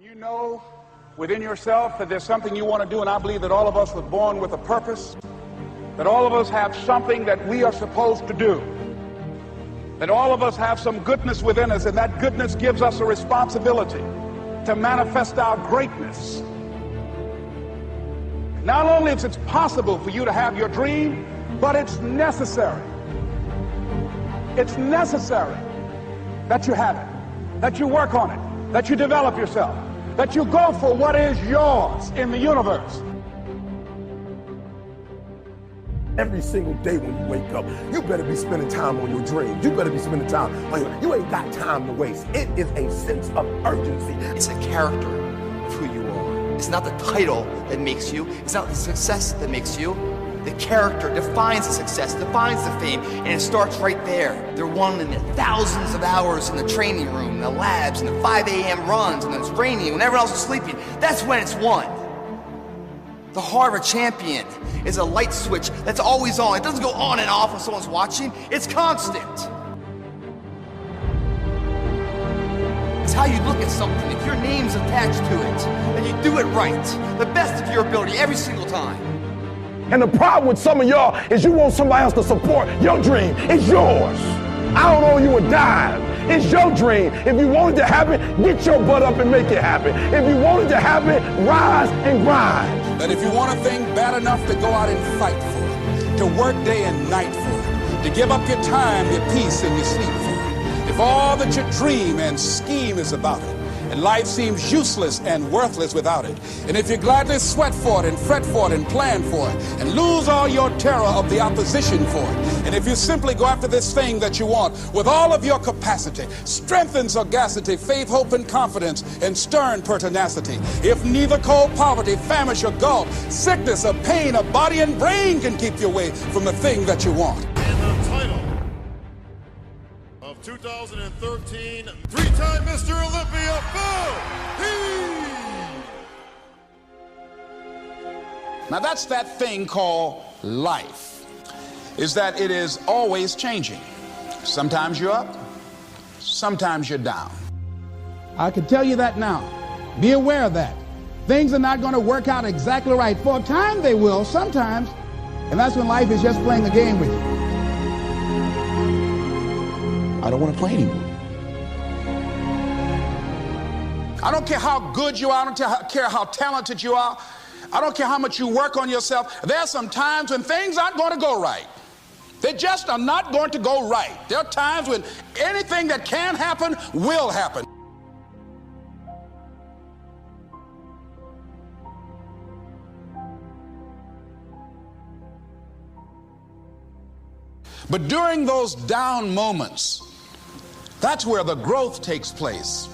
You know within yourself that there's something you want to do, and I believe that all of us were born with a purpose, that all of us have something that we are supposed to do, that all of us have some goodness within us, and that goodness gives us a responsibility to manifest our greatness. Not only is it possible for you to have your dream, but it's necessary. It's necessary that you have it, that you work on it, that you develop yourself, that you go for what is yours in the universe. Every single day when you wake up, you better be spending time on your dreams. You better be spending time on you ain't got time to waste. It is a sense of urgency. It's a character of who you are. It's not the title that makes you. It's not the success that makes you. The character defines the success, defines the fame, and it starts right there. They're won in the thousands of hours in the training room, in the labs, in the 5 a.m. runs, and it's raining, when everyone else is sleeping. That's when it's won. The heart of a champion is a light switch that's always on. It doesn't go on and off when someone's watching. It's constant. It's how you look at something. If your name's attached to it, and you do it right, the best of your ability every single time. And the problem with some of y'all is you want somebody else to support your dream. It's yours. I don't owe you a dime. It's your dream. If you want it to happen, get your butt up and make it happen. If you want it to happen, rise and grind. That if you want a thing bad enough to go out and fight for it, to work day and night for it, to give up your time, your peace, and your sleep for it, if all that you dream and scheme is about it, and life seems useless and worthless without it, and if you gladly sweat for it and fret for it and plan for it and lose all your terror of the opposition for it, and if you simply go after this thing that you want with all of your capacity, strength and sagacity, faith, hope, and confidence, and stern pertinacity, if neither cold poverty, famish, or gulf, sickness or pain of body and brain can keep you away from the thing that you want. And the title of 2013, three-time Mr. Olympia, Bo Now that's that thing called life, is that it is always changing. Sometimes you're up, sometimes you're down. I can tell you that now. Be aware of that. Things are not going to work out exactly right. For a time they will, sometimes, and that's when life is just playing a game with you. I don't want to play anymore. I don't care how good you are. I don't care how talented you are. I don't care how much you work on yourself. There are some times when things aren't going to go right. They just are not going to go right. There are times when anything that can happen will happen. But during those down moments, that's where the growth takes place.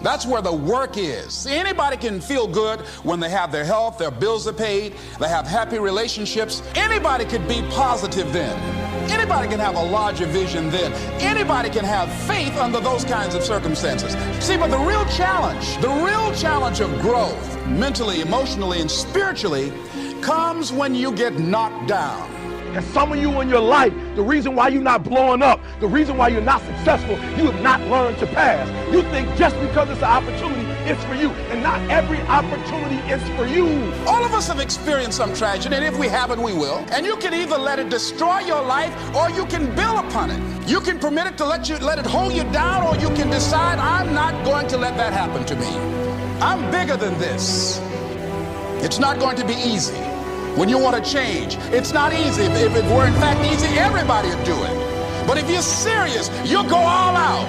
That's where the work is. See, anybody can feel good when they have their health, their bills are paid, they have happy relationships. Anybody could be positive then. Anybody can have a larger vision then. Anybody can have faith under those kinds of circumstances. See, but the real challenge of growth, mentally, emotionally, and spiritually, comes when you get knocked down. And some of you in your life, the reason why you're not blowing up, the reason why you're not successful, you have not learned to pass. You think just because it's an opportunity, it's for you. And not every opportunity is for you. All of us have experienced some tragedy, and if we haven't, we will. And you can either let it destroy your life, or you can build upon it. You can permit it to let it hold you down, or you can decide, I'm not going to let that happen to me. I'm bigger than this. It's not going to be easy. When you want to change, it's not easy. If it were in fact easy, everybody would do it. But if you're serious, you'll go all out.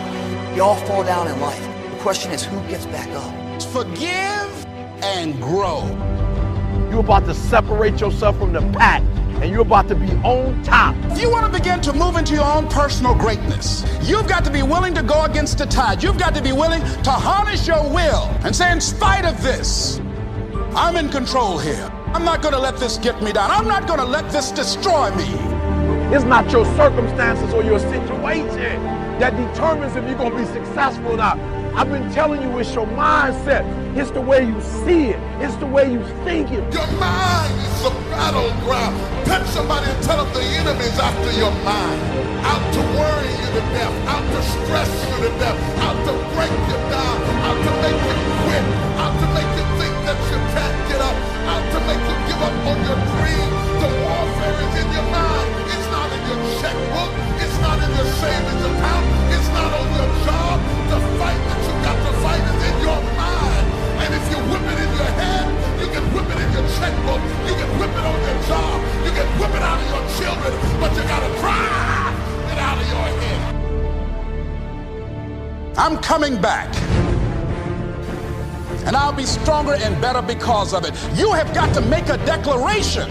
We all fall down in life. The question is, who gets back up? Forgive and grow. You're about to separate yourself from the pack, and you're about to be on top. If you want to begin to move into your own personal greatness, you've got to be willing to go against the tide. You've got to be willing to harness your will and say, in spite of this, I'm in control here. I'm not going to let this get me down. I'm not going to let this destroy me. It's not your circumstances or your situation that determines if you're going to be successful or not. I've been telling you, it's your mindset. It's the way you see it. It's the way you think it. Your mind is the battleground. Touch somebody and tell them the enemy's after your mind. Out to worry you to death. Out to stress you to death. Out to break you down. Out to make you coming back. And I'll be stronger and better because of it. You have got to make a declaration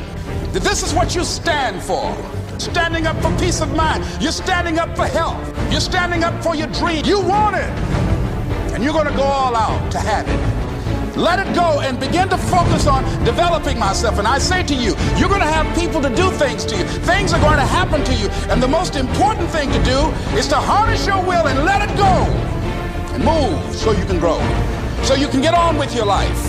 that this is what you stand for. Standing up for peace of mind. You're standing up for health. You're standing up for your dream. You want it. And you're going to go all out to have it. Let it go and begin to focus on developing myself. And I say to you, you're going to have people to do things to you. Things are going to happen to you. And the most important thing to do is to harness your will and let it go. And move so you can grow. So you can get on with your life.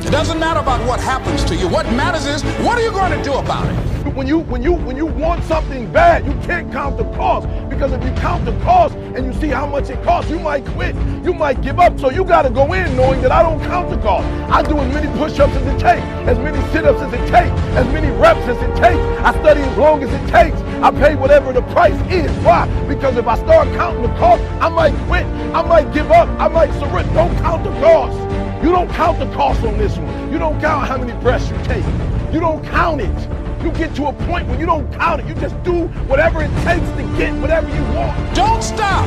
It doesn't matter about what happens to you. What matters is, what are you going to do about it? When you want something bad, you can't count the cost, because if you count the cost and you see how much it costs, you might quit, you might give up. So you got to go in knowing that I don't count the cost. I do as many push-ups as it takes, as many sit-ups as it takes, as many reps as it takes. I study as long as it takes. I pay whatever the price is. Why? Because if I start counting the cost, I might quit, I might give up, I might surrender. Don't count the cost. You don't count the cost on this one. You don't count how many breaths you take. You don't count it. You get to a point when you don't count it. You just do whatever it takes to get whatever you want. Don't stop.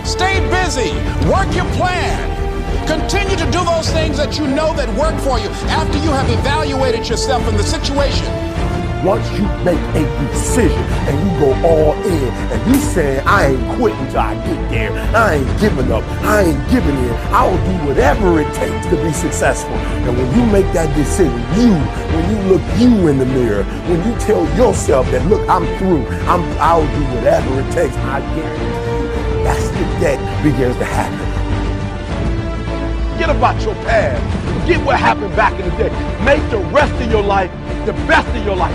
Stay busy. Work your plan. Continue to do those things that you know that work for you after you have evaluated yourself in the situation. Once you make a decision and you go all in and you saying, I ain't quitting till I get there, I ain't giving up, I ain't giving in, I will do whatever it takes to be successful. And when you make that decision, when you look you in the mirror, when you tell yourself that, look, I'm through, I'll do whatever it takes, I guarantee you, that's the day begins to happen. Forget about your past. Forget what happened back in the day. Make the rest of your life the best of your life.